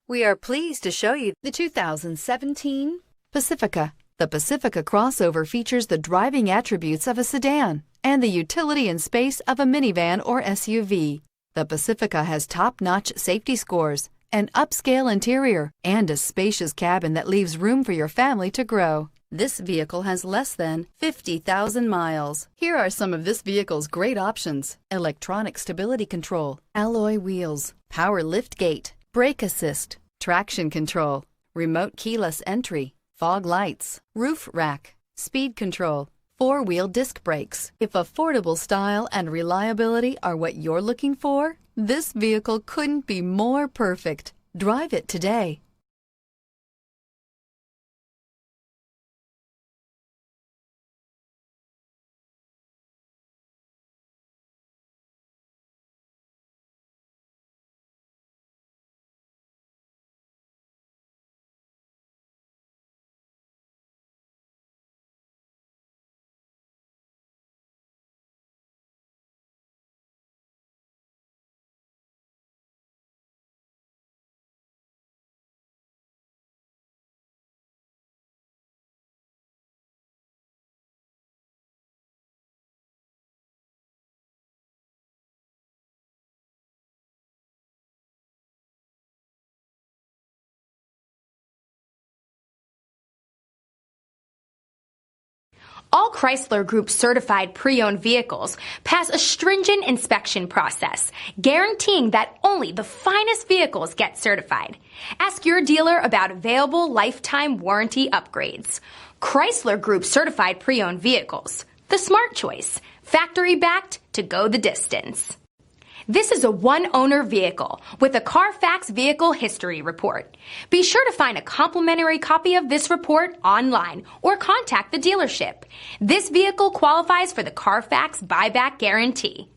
We are pleased to show you the 2017 Pacifica. The Pacifica crossover features the driving attributes of a sedan and the utility and space of a minivan or SUV. The Pacifica has top-notch safety scores, an upscale interior, and a spacious cabin that leaves room for your family to grow. This vehicle has less than 50,000 miles. Here are some of this vehicle's great options: electronic stability control, alloy wheels, power liftgate, brake assist, traction control, remote keyless entry, fog lights, roof rack, speed control, four-wheel disc brakes. If affordable style and reliability are what you're looking for, this vehicle couldn't be more perfect. Drive it today. All Chrysler Group certified pre-owned vehicles pass a stringent inspection process, guaranteeing that only the finest vehicles get certified. Ask your dealer about available lifetime warranty upgrades. Chrysler Group certified pre-owned vehicles, the smart choice, factory backed to go the distance. This is a one-owner vehicle with a CARFAX Vehicle History Report. Be sure to find a complimentary copy of this report online or contact the dealership. This vehicle qualifies for the CARFAX buyback guarantee.